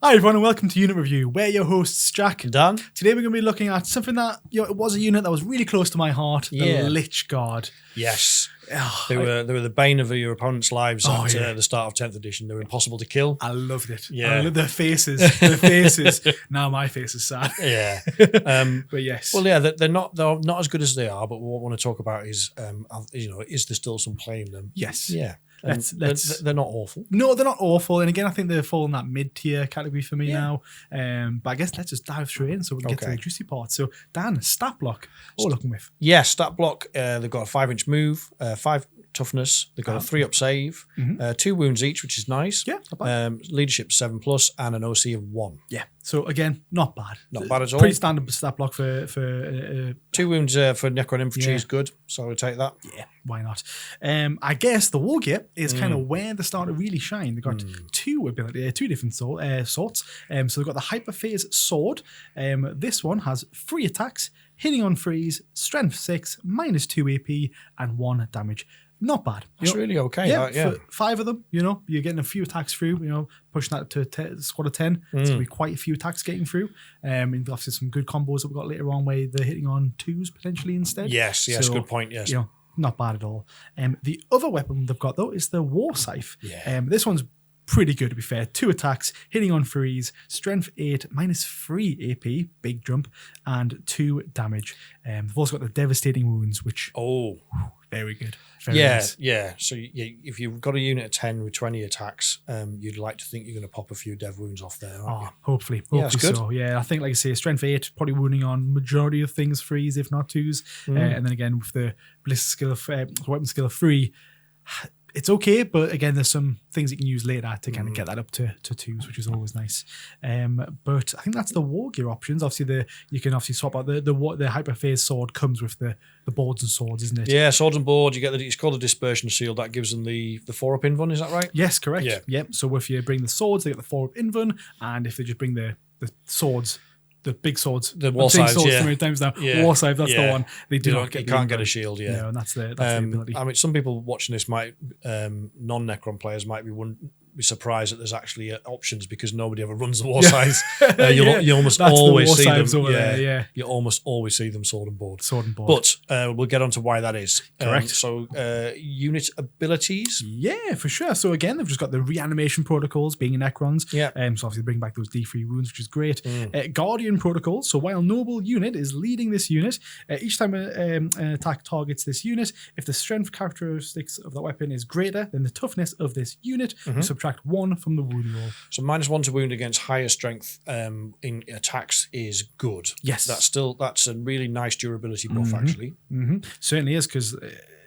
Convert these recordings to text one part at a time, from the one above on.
Hi everyone and welcome to Unit Review. We're your hosts, Jack and Dan. Today we're going to be looking at something that, it was a unit that was really close to my heart, the Lychguard. Yes. They were the bane of your opponent's lives at the start of 10th edition. They were impossible to kill. I loved it. Yeah. I loved their faces. Their faces. Now my face is sad. Yeah. But yes. Well, yeah, they're not as good as they are, but what I want to talk about is, is there still some play in them? Yes. Yeah. They're not awful. No, they're not awful. And again, I think they fall in that mid-tier category for me now. But I guess let's just dive straight in so we can get to the juicy part. So, Dan, stat block. What are we looking with? Yeah, stat block. They've got a 5-inch move, 5 toughness. They've got a 3-up save, 2 wounds each, which is nice. Yeah, not bad. Leadership 7+, and an OC of 1. Yeah. So again, not bad. Not bad at all. Pretty standard stat block for 2 wounds for Necron infantry is good, so I'll take that. Yeah, why not? I guess the war gear is kind of where they start to really shine. They've got two different sorts. So they've got the Hyperphase sword. This one has 3 attacks, hitting on freeze, strength 6, -2 AP, and 1 damage. Not bad. That's really okay. Yeah, for 5 of them, you're getting a few attacks through, pushing that to squad of 10. It's going to be quite a few attacks getting through. And obviously some good combos that we've got later on where they're hitting on 2s potentially instead. Yes, so, good point, yes. Not bad at all. The other weapon they've got, though, is the War Scythe. Yeah. This one's pretty good, to be fair. 2 attacks, hitting on freeze, strength 8, -3 AP, big jump, and 2 damage. They've also got the devastating wounds, which... very good. Very nice. Yeah. So if you've got a unit of 10 with 20 attacks, you'd like to think you're going to pop a few dev wounds off there, aren't you? Hopefully that's good. so. Yeah, I think, like I say, strength 8, probably wounding on majority of things, 3s, if not 2s. And then again, with the ballistic skill of weapon skill of 3, it's okay, but again, there's some things you can use later to kind of get that up to 2s, which is always nice. But I think that's the war gear options. Obviously, you can obviously swap out the Hyperphase sword comes with the boards and swords, isn't it? Yeah, swords and boards. You get it's called a dispersion shield. That gives them the 4-up invuln. Is that right? Yes, correct. Yeah. Yep. So if you bring the swords, they get the 4-up invuln, and if they just bring the swords. The big swords, the war scythes, so many times now. War scythe, that's the one. They do not get. You can't get a shield, yeah. No, and that's the ability. I mean, some people watching this might non-Necron players might be surprised that there's actually options because nobody ever runs the war scythes. You almost always see them. You almost always see them sword and board. But we'll get on to why that is. Correct. So unit abilities. Yeah, for sure. So again, they've just got the reanimation protocols being Necrons. Yeah. So obviously bring back those D3 wounds, which is great. Guardian protocols. So while noble unit is leading this unit, each time an attack targets this unit, if the strength characteristics of the weapon is greater than the toughness of this unit, you subtract 1 from the wound roll. So -1 to wound against higher strength in attacks is good. Yes. That's a really nice durability buff, actually. Certainly is, because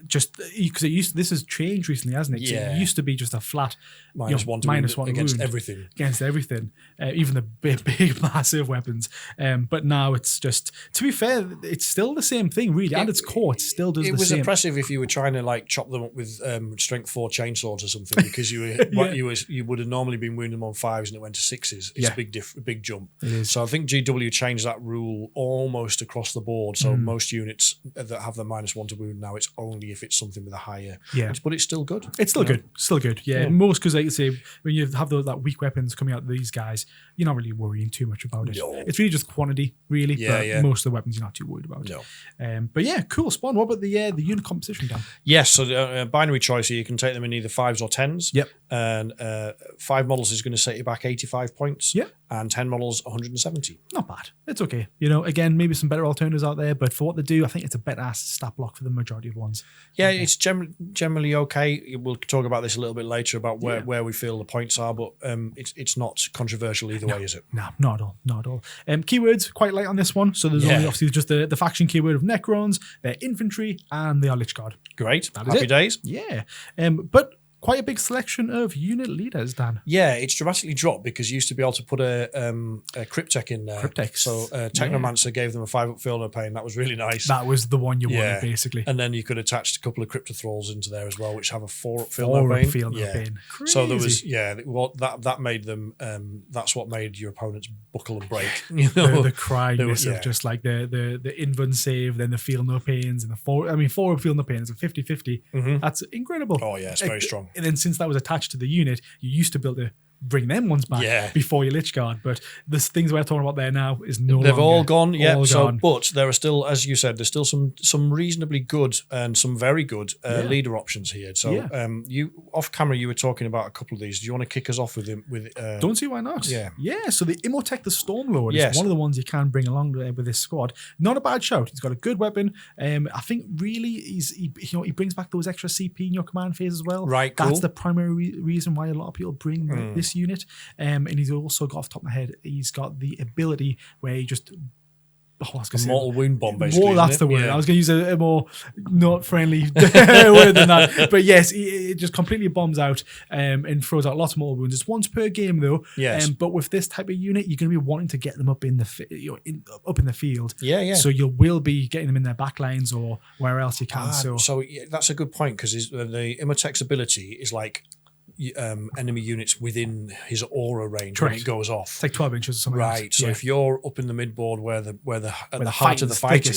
this has changed recently, hasn't it? Yeah. It used to be just a flat -1 to wound against everything. Against everything, even the big massive weapons. But now it's just, to be fair, it's still the same thing, really. At its core, it still does the same. It was impressive if you were trying to chop them up with strength 4 chainsaws or something, because you would have normally been wounding them on 5s and it went to 6s. It's a big jump. It is. So I think GW changed that rule almost across the board. So most units that have the -1 to wound now, it's only if it's something with a higher. But it's still good. It's still good. Still good. Yeah. Most, because like you say, when you have that weak weapons coming out of these guys, you're not really worrying too much about it. No. It's really just quantity, really. But most of the weapons you're not too worried about. No. But yeah, cool. Spawn. What about the unit composition, Dan? Yes. So binary choice here, you can take them in either 5s or 10s. Yep. And 5 models is going to set you back 85 points. Yep. And 10 models 170. Not bad. It's okay. Again, maybe some better alternatives out there, but for what they do, I think it's a better stat block for the majority of ones. Yeah, it's generally okay. We'll talk about this a little bit later about where we feel the points are, but it's not controversial either way, is it? No, not at all. Not at all. Keywords, quite light on this one. So there's only obviously just the faction keyword of Necrons, their infantry, and they are Lychguard. Great. Happy days. Yeah. But quite a big selection of unit leaders, Dan. Yeah, it's dramatically dropped because you used to be able to put a Cryptek in there. Cryptek. So Technomancer gave them a 5-up feel no pain. That was really nice. That was the one you wanted, basically. And then you could attach a couple of Cryptothralls into there as well, which have a 4-up feel no pain. Crazy. So there was, that made them, that's what made your opponents buckle and break. The cryness of just like the invuln save, then the feel no pains, and the 4-up feel no pains, a 50-50. That's incredible. Oh yeah, it's very strong. And then since that was attached to the unit, you used to build a bring them ones back before your Lychguard. But the things we're talking about there now is no longer. They've all gone, yeah. So, gone. but there are still, as you said, there's still some reasonably good and some very good leader options here. So, you off camera, you were talking about a couple of these. Do you want to kick us off with him? Don't see why not. Yeah. So the Imhotep the Stormlord is one of the ones you can bring along with this squad. Not a bad shout. He's got a good weapon. I think really he brings back those extra CP in your command phase as well. Right. That's the primary reason why a lot of people bring this unit. And he's also got, off the top of my head, he's got the ability where he just mortal wound bomb, basically. That's the word. I was going to use a more not friendly word than that. But yes, it just completely bombs out and throws out lots of mortal wounds. It's once per game though. Yes. But with this type of unit, you're going to be wanting to get them up in the up in the field. Yeah. So you will be getting them in their back lines or where else you can. So that's a good point, because the Imhotep's ability is like enemy units within his aura range. Correct. When it goes off. It's like 12 inches or something. Right. So if you're up in the midboard where the heart of the fighting,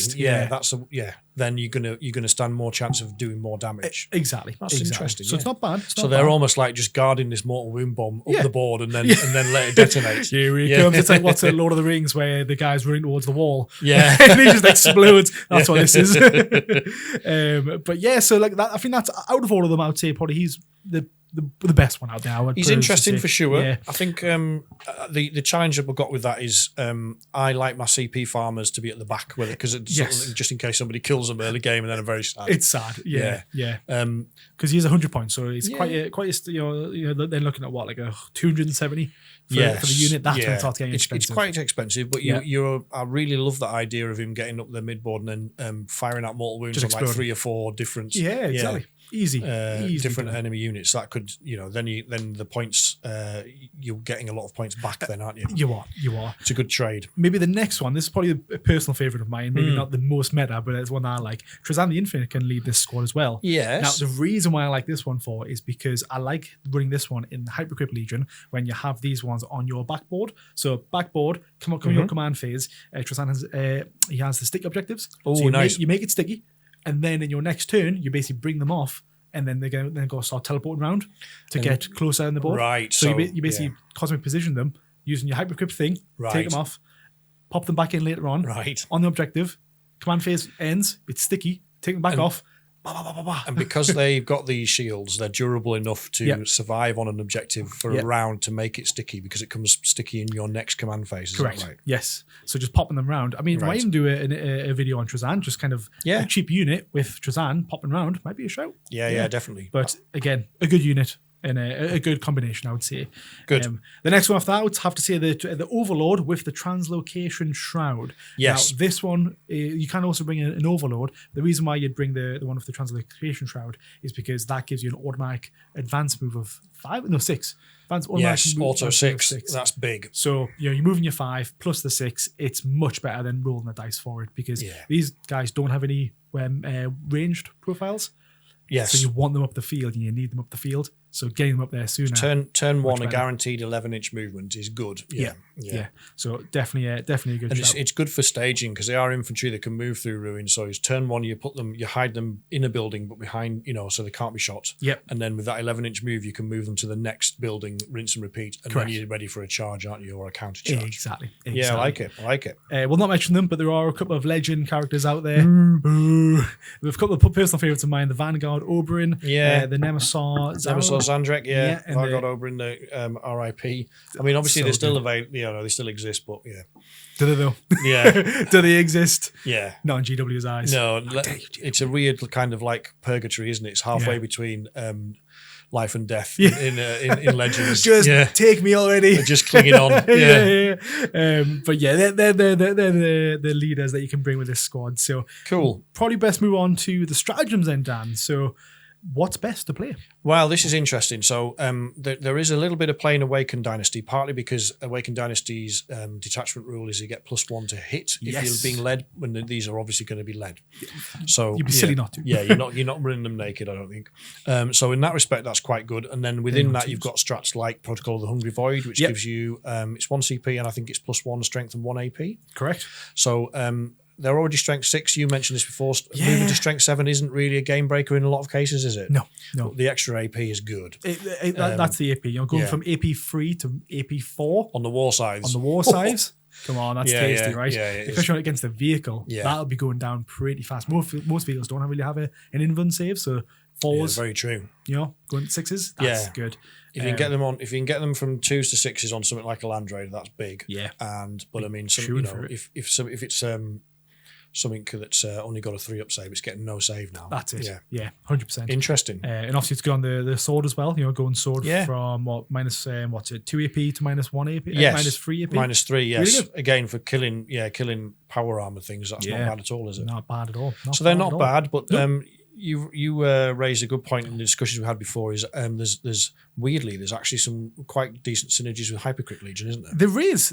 then you're gonna stand more chance of doing more damage. Exactly. That's interesting. So it's not bad. They're almost like just guarding this mortal wound bomb up the board and then let it detonate. Here he comes. It's like what's Lord of the Rings where the guy's running towards the wall. Yeah. And he just explodes. That's what this is. But yeah, so like that, I think that's out of all of them, I would say probably he's the best one out there. He's interesting for sure. Yeah. I think the challenge that we've got with that is I like my CP farmers to be at the back with it, because just in case somebody kills them early game, and then I'm very sad. It's sad. Yeah. Because he's 100 points, so he's quite a they're looking at what, like a 270 for the unit. That's when it starts getting expensive. It's quite expensive, but I really love that idea of him getting up the midboard and then firing out mortal wounds on like 3 or 4 different. Yeah, exactly. Easy different enemy units. That could, then the points, you're getting a lot of points back then, aren't you? You are. It's a good trade. Maybe the next one, this is probably a personal favourite of mine, maybe not the most meta, but it's one that I like. Trezan the Infinite can lead this squad as well. Yes. Now, the reason why I like this one for is because I like running this one in the Hypercrypt Legion when you have these ones on your backboard. So backboard, come on your command phase, Trezan has the sticky objectives. Oh, so nice. You make it sticky, and then in your next turn, you basically bring them off, and then they're going to go start teleporting around to get closer on the board. Right. So you basically cosmic position them using your Hypercrypt thing, take them off, pop them back in later on. Right. On the objective, command phase ends, it's sticky, take them back off. And because they've got these shields, they're durable enough to survive on an objective for a round to make it sticky, because it comes sticky in your next command phase. Correct. Right? Yes. So just popping them around. I mean, might even do a video on Trezan, just kind of a cheap unit with Trezan popping around. Might be a shout. Yeah, definitely. But again, a good unit. And a good combination, I would say. Good. The next one after that, I would have to say the Overlord with the Translocation Shroud. Yes. Now, this one, you can also bring in an Overlord. The reason why you'd bring the one with the Translocation Shroud is because that gives you an automatic advance move of 6. Auto 6. That's big. So you're moving your 5 plus the 6. It's much better than rolling the dice for it, because these guys don't have any ranged profiles. Yes. So you want them up the field and you need them up the field. So getting them up there sooner. Turn one, a guaranteed 11-inch movement is good. Yeah. So definitely a good. And it's good for staging, because they are infantry that can move through ruins. So it's turn one, you hide them in a building, but behind, so they can't be shot. Yep. And then with that 11-inch move, you can move them to the next building, rinse and repeat, and then you're ready for a charge, aren't you, or a counter charge? Exactly. Yeah, I like it. We'll not mention them, but there are a couple of legend characters out there. We've a couple of personal favourites of mine: the Vanguard Oberyn, the Nemesaur Zandrek, Vanguard Oberyn, the RIP. I mean, obviously they're still available. They still exist, but do they though? Yeah. Do they exist? Yeah. Not in GW's eyes. No, it's a weird kind of like purgatory, isn't it? It's halfway between life and death in Legends. Just take me already. They're just clinging on. But they're the leaders that you can bring with this squad. So cool. Probably best move on to the stratagems then, Dan. So what's best to play? Well, this is interesting. So there is a little bit of playing Awakened Dynasty, partly because Awakened Dynasty's detachment rule is you get +1 to hit if you're being led, when these are obviously going to be led. So you'd be silly not to. Yeah, you're not running them naked, I don't think. So in that respect, that's quite good. And then within that, you've got strats like Protocol of the Hungry Void, which gives you it's 1 CP and I think it's +1 strength and 1 AP. Correct. So they're already strength 6. You mentioned this before. Moving to strength 7 isn't really a game breaker in a lot of cases, is it? No. But the extra AP is good. That's the AP. You're going from AP 3 to AP 4 on the war sides. Come on, that's tasty, right? Yeah, especially against the vehicle. Yeah. That'll be going down pretty fast. Most vehicles don't really have an invuln save, so 4s. Very true. Going 6s. That's good. If you can get them from 2s to 6s on something like a Land Raider, that's big. Yeah. But I mean, if it's something that's only got a 3-up save, it's getting no save now. That's it. Yeah, 100%. Interesting. And obviously it's good on the sword as well. Going sword from minus 2 AP to minus 1 AP. Yes. Minus 3 AP. Minus 3. Yes. Really again for killing power armor things. That's not bad at all, is it? Not bad at all. So they're not bad, but you raised a good point in the discussions we had before. Is there's actually some quite decent synergies with Hypercrypt Legion, isn't there? There is.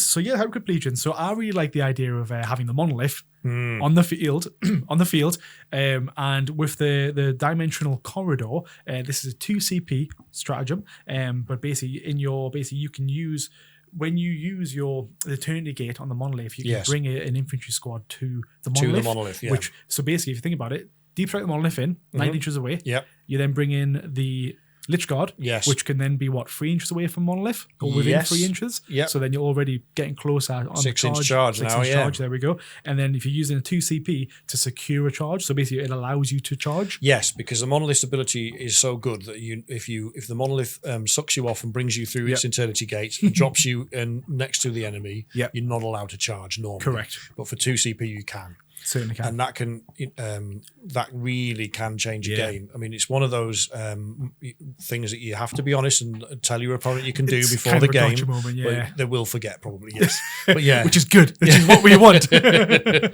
So Hypercrypt Legion. So I really like the idea of having the monolith on the field, and with the dimensional corridor. This is a 2 CP stratagem, but basically you can use. When you use the Eternity Gate on the monolith, you can bring an infantry squad to the monolith. So basically, if you think about it, deep strike the monolith in 9 inches away. Yep. You then bring in the Lychguard, which can then be 3 inches away from monolith or within 3 inches. Yep. So then you're already getting closer on 6-inch charge. 6-inch charge. There we go. And then if you're using a 2 CP to secure a charge, so basically it allows you to charge. Yes, because the monolith's ability is so good that if the monolith sucks you off and brings you through its Eternity Gate and drops you next to the enemy, you're not allowed to charge normally. Correct. But for 2 CP you can. Certainly can. And that really can change a game. I mean, it's one of those things that you have to be honest and tell your opponent you can do before the game. Moment, but they will forget probably, yes. But which is good. Which is what we want. But there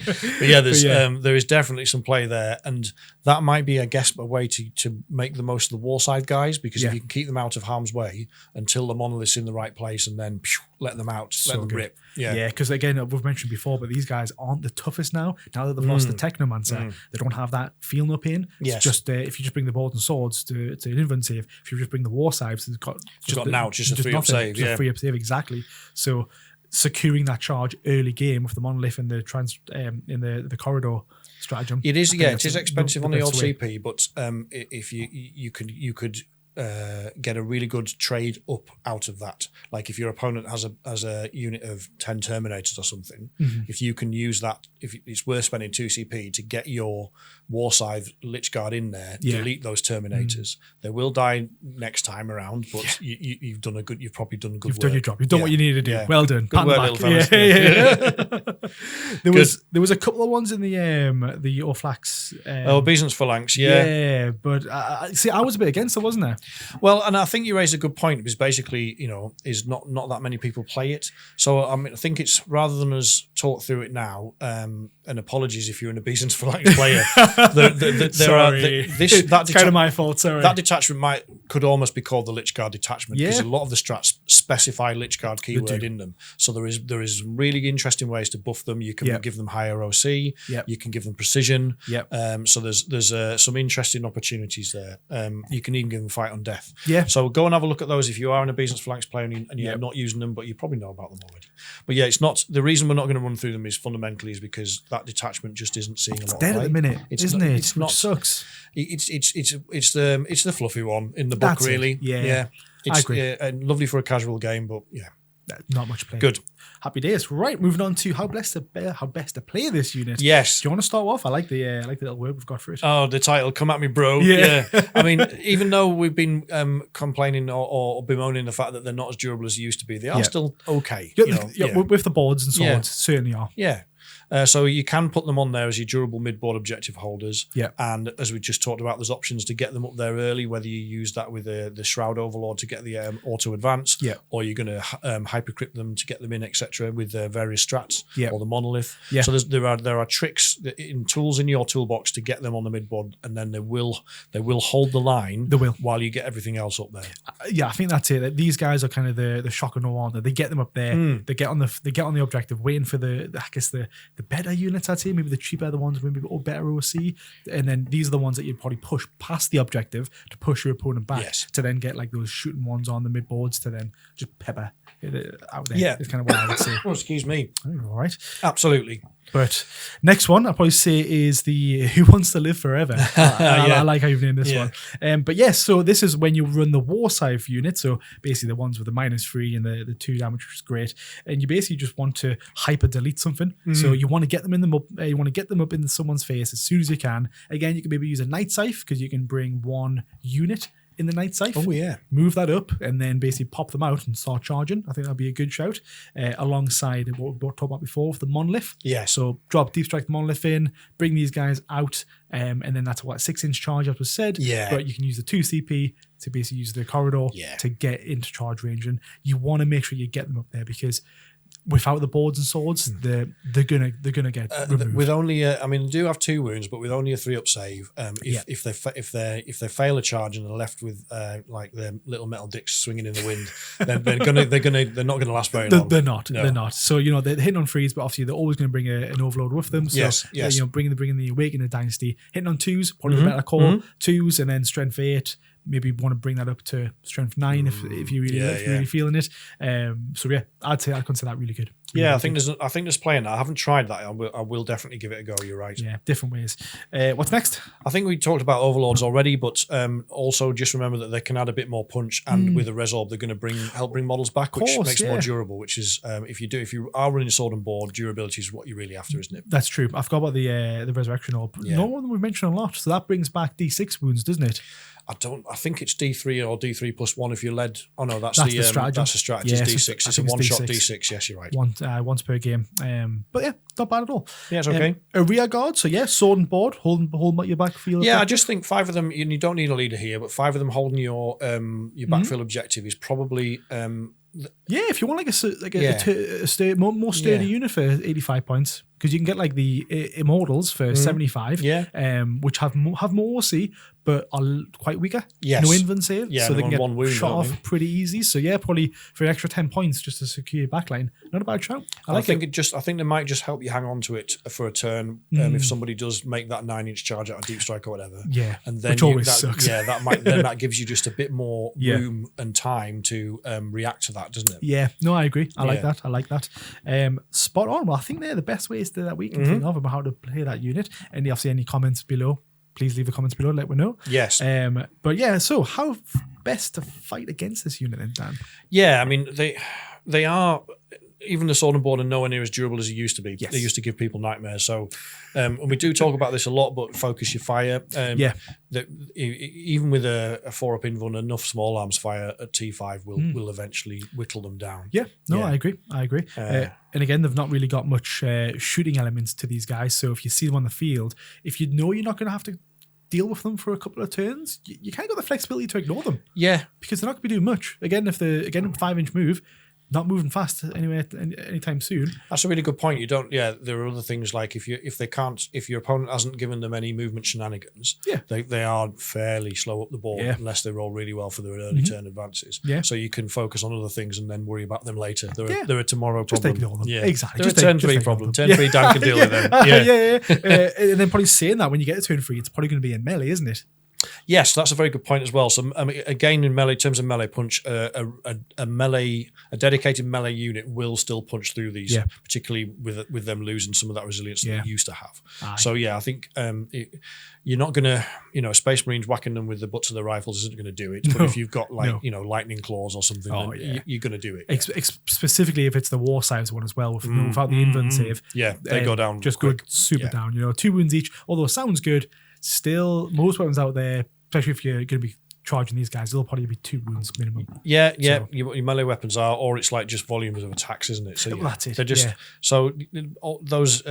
is definitely some play there, and that might be, I guess, a way to make the most of the warside guys, because if you can keep them out of harm's way until the monolith's in the right place, and then let them out, let them rip. Yeah, because again, we've mentioned before, but these guys aren't the toughest now. Now that they've lost the Technomancer, they don't have that feel no pain. Yes. It's just if you just bring the boards and swords to an invuln save, if you just bring the war saves, it's got just a 3-up save. Just a 3-up save, exactly. So securing that charge early game with the monolith and the in the corridor stratagem. It is, it is expensive on the old CP, but if you could get a really good trade up out of that. Like if your opponent has a unit of 10 Terminators or something, if you can use that, if it's worth spending 2 CP to get your Warscythe Lychguard in there, delete those Terminators. They will die next time around, but you've probably done good work. You've done your job. You've done what you needed to do. Yeah. Well done. Good work, little fellas. There was a couple of ones in the Orflax. Obeisance Phalanx, yeah. But I was a bit against it, wasn't I? Well, and I think you raised a good point, because basically, is not that many people play it. So I mean, I think it's, rather than us talk through it now, and apologies if you're an Obeisance Phalanx player. That's kind of my fault. Sorry. That detachment could almost be called the Lychguard detachment, because a lot of the strats specify Lychguard keyword in them. So there is really interesting ways to buff them. You can give them higher OC. You can give them precision. So there's some interesting opportunities there. You can even give them fight on death. So go and have a look at those if you are an Obeisance Phalanx player and you're not using them, but you probably know about them already. But it's not, the reason we're not going to run through them is fundamentally because that detachment just isn't seeing a lot of play. It's dead at the minute, isn't it? It's not. Which sucks. It's the fluffy one in the book, really. Yeah. It's, I agree. Lovely for a casual game, but not much play. Good. Happy days. Right, moving on to how best to play this unit. Yes. Do you want to start off? I like the little word we've got for it. Oh, the title, Come At Me Bro. Yeah. I mean, even though we've been complaining or bemoaning the fact that they're not as durable as they used to be, they are still okay. With the boards and swords, certainly are. Yeah. So you can put them on there as your durable midboard objective holders. And as we just talked about, there's options to get them up there early, whether you use that with the Shroud Overlord to get the auto advance, or you're going to hypercrypt them to get them in, etc., with various strats or the monolith. So there are tricks in tools in your toolbox to get them on the midboard, and then they will hold the line. They will, while you get everything else up there. I think that's it. These guys are kind of the shock and awe. They get them up there. They get on the objective, waiting for the better units, I'd say, maybe the cheaper the ones, maybe or better OC, and then these are the ones that you'd probably push past the objective to push your opponent back to then get like those shooting ones on the midboards to then just pepper out there. Is kind of what I would say. Oh, excuse me. All right. Absolutely. But next one, I'll probably say is the Who Wants to Live Forever. I like how you've named this one. But yes, so this is when you run the war scythe unit. So basically the ones with the -3 and the 2 damage, which is great. And you basically just want to hyper delete something. So you want to get them in you want to get them up in someone's face as soon as you can. Again, you can maybe use a night scythe because you can bring 1 unit in the night scythe. Oh yeah. Move that up and then basically pop them out and start charging. I think that'd be a good shout. Alongside what we talked about before with the monolith. Yeah. So drop Deep Strike the monolith in, bring these guys out, and then that's what 6-inch charge, as was said. Yeah. But you can use the 2 CP to basically use the corridor to get into charge range. And you want to make sure you get them up there because without the boards and swords, they're gonna get removed. With only I mean, they do have 2 wounds, but with only a 3-up save, if they fail a charge and they're left with like their little metal dicks swinging in the wind, then they're not gonna last very long. They're not. So they're hitting on 3s, but obviously they're always going to bring an overload with them. So yes. Bringing the Awakening Dynasty, hitting on 2s, probably the better call. 2s and then strength 8. Maybe want to bring that up to strength 9 if you really feeling it. So yeah, I'd consider that really good. Really I think there's playing that. I haven't tried that. I will definitely give it a go. You're right. Yeah, different ways. What's next? I think we talked about overlords already, but also just remember that they can add a bit more punch, and with a resorb, they're going to help bring models back, which makes it more durable. Which is if you are running sword and board, durability is what you're really after, isn't it? That's true. I forgot about the resurrection orb. Yeah. No one we've mentioned a lot, so that brings back D6 wounds, doesn't it? I think it's D3 or D3 plus 1 if you're led. Oh no, that's the strategy. That's a strategy. It's D6. It's a one-shot D6. Yes, you're right. Once per game. But yeah, not bad at all. Yeah, it's okay. A rear guard. So yeah, sword and board, holding your backfield. Yeah, I just think 5 of them. You don't need a leader here, but 5 of them holding your backfield objective is probably. If you want a more sturdy unit for 85 points, because you can get like the Immortals for 75, which have more OC but are quite weaker. Yes. No invuln save, so they can get one wound, shot off pretty easy. So yeah, probably for an extra 10 points just to secure your backline. Not a bad shout. I think they might just help you hang on to it for a turn if somebody does make that 9-inch charge out of deep strike or whatever. Yeah, and then which always sucks. Yeah, that gives you just a bit more room and time to react to that, doesn't it? Yeah, no, I agree. I like that. Spot on. Well, I think they're the best ways that we can think of about how to play that unit. And obviously, any comments below, please leave the comments below. Let me know. Yes. But yeah, so how best to fight against this unit then, Dan? Yeah, I mean they are. Even the sword and board are nowhere near as durable as it used to be. Yes. They used to give people nightmares. So, and we do talk about this a lot, but focus your fire. Even with a 4-up invuln, enough small arms fire at T5 will eventually whittle them down. Yeah, no, I agree. And again, they've not really got much shooting elements to these guys. So if you see them on the field, if you know you're not going to have to deal with them for a couple of turns, you kind of got the flexibility to ignore them. Yeah, because they're not going to be doing much. Again, if 5-inch move. Not moving fast anyway anytime soon. That's a really good point. You don't. Yeah, there are other things like if your opponent hasn't given them any movement shenanigans. Yeah, they are fairly slow up the board unless they roll really well for their early turn advances. Yeah, so you can focus on other things and then worry about them later. They're a tomorrow problem. Just ignore them. Yeah, exactly. They're a turn 3 problem. Turn 3 Dan can deal with them. Yeah. And then probably saying that when you get to turn 3, it's probably going to be in melee, isn't it? Yes, that's a very good point as well. So again, in melee terms of melee punch, a dedicated melee unit will still punch through these, particularly with them losing some of that resilience that they used to have. Aye. So yeah, I think you're not going to, Space Marines whacking them with the butts of their rifles isn't going to do it. But if you've got lightning claws or something, you're going to do it. Specifically if it's the war scythes one as well, without the invuln save. Yeah, they go down just quick. Good, super down. 2 wounds each. Although it sounds good. Still, most weapons out there, especially if you're going to be charging these guys, it'll probably be 2 wounds minimum. Yeah. So, your melee weapons are, or it's like just volumes of attacks, isn't it? So that's it. They're just so those.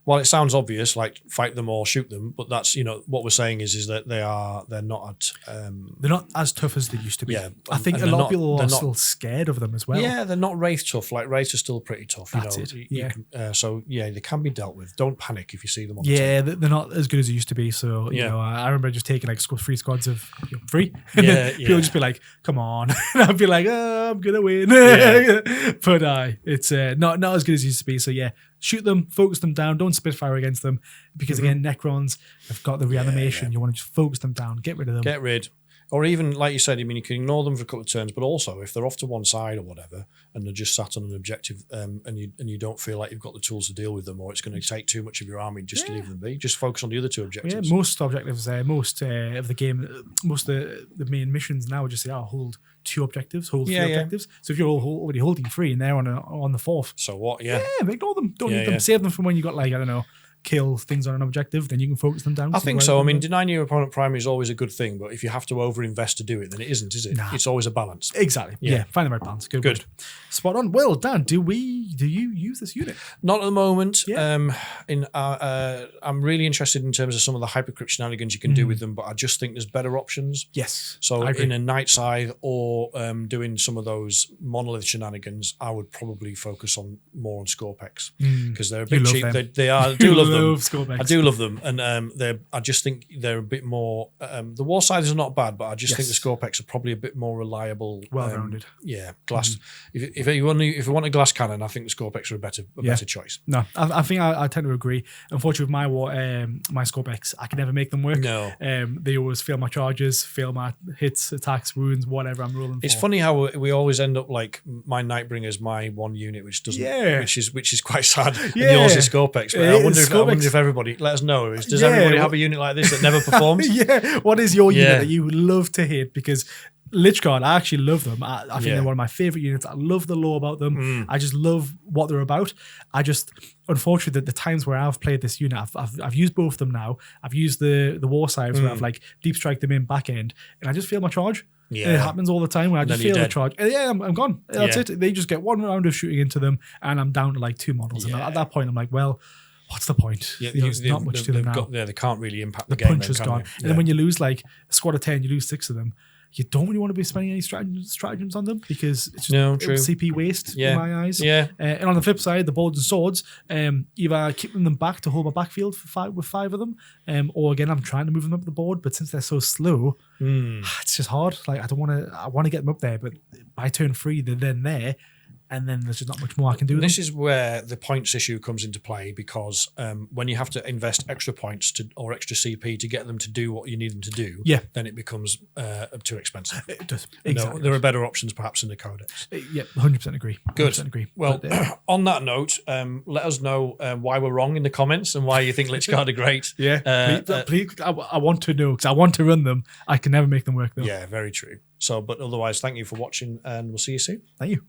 While it sounds obvious, like fight them or shoot them, but that's what we're saying is that they're not as tough as they used to be. Yeah, I think a lot of people are still scared of them as well. Yeah, they're not wraith tough. Like wraiths are still pretty tough. That's it. They can be dealt with. Don't panic if you see them on the team. They're not as good as they used to be. So I remember just taking like 3 squads of 3, and then people just be like, "Come on," and I'd be like, "Oh, I'm gonna win." But it's not as good as it used to be. So yeah. Shoot them, focus them down, don't spitfire against them because again, Necrons have got the reanimation. You want to just focus them down, get rid of them. Get rid. Or even, like you said, I mean, you can ignore them for a couple of turns, but also if they're off to one side or whatever, and they're just sat on an objective, and you don't feel like you've got the tools to deal with them, or it's going to take too much of your army, just leave them be. Just focus on the other two objectives. Yeah, most objectives, most of the game, most of the main missions now just say, hold 2 objectives, hold 3 objectives. So if you're already holding 3 and they're on the 4th, so what? Yeah, ignore them. Don't need them. Save them from when you got, like, I don't know, kill things on an objective, then you can focus them down. I think so. I mean, denying your opponent primary is always a good thing, but if you have to over-invest to do it, then it isn't, is it? Nah. It's always a balance. Exactly. Yeah. Find the right balance. Good. Spot on. Well, Dan, do you use this unit? Not at the moment. Yeah. I'm really interested in terms of some of the hypercrypt shenanigans you can do with them, but I just think there's better options. Yes. So in a Night Scythe or doing some of those monolith shenanigans, I would probably focus more on Scorpex because they're a bit cheap. They are. I do love them. I do love them, and I just think they're a bit more. The War Scythes are not bad, but I just think the Scorpex are probably a bit more reliable, well-rounded. Glass. If you want a glass cannon, I think the Scorpex are a better choice. No, I think I tend to agree. Unfortunately, with my Scorpex, I can never make them work. No, they always fail my charges, fail my hits, attacks, wounds, whatever I'm rolling. It's funny how we always end up like my Nightbringer's my one unit, which doesn't, which is quite sad. And yours is Scorpex. But I wonder if everybody, let us know. Does everybody have a unit like this that never performs? What is your unit that you love to hate? Because Lychguard, I actually love them. I think they're one of my favorite units. I love the lore about them. I just love what they're about. Unfortunately, the times where I've played this unit, I've used both of them now. I've used the War Scythes where I've like deep strike them in back end, and I just feel my charge. Yeah. It happens all the time where I just feel the charge. And I'm gone. That's it. They just get one round of shooting into them, and I'm down to like 2 models. And at that point, I'm like, well, what's the point? There's not much to them now. They can't really impact the game. Punch is gone. And then when you lose like a squad of 10, you lose 6 of them. You don't really want to be spending any stratagems on them because it's just CP waste in my eyes. Yeah. And on the flip side, the boards and swords, either keeping them back to hold my backfield with 5 of them, or again, I'm trying to move them up the board, but since they're so slow, it's just hard. Like I want to get them up there, but by turn 3, they're then there. And then there's just not much more I can do. This is where the points issue comes into play because when you have to invest extra points or extra CP to get them to do what you need them to do, then it becomes too expensive. It does. Exactly. There are better options perhaps in the Codex. 100% agree. 100% Good. Agree. Well, on that note, let us know why we're wrong in the comments and why you think Lychguard are great. Please, I want to know because I want to run them. I can never make them work though. Yeah, very true. But otherwise, thank you for watching and we'll see you soon. Thank you.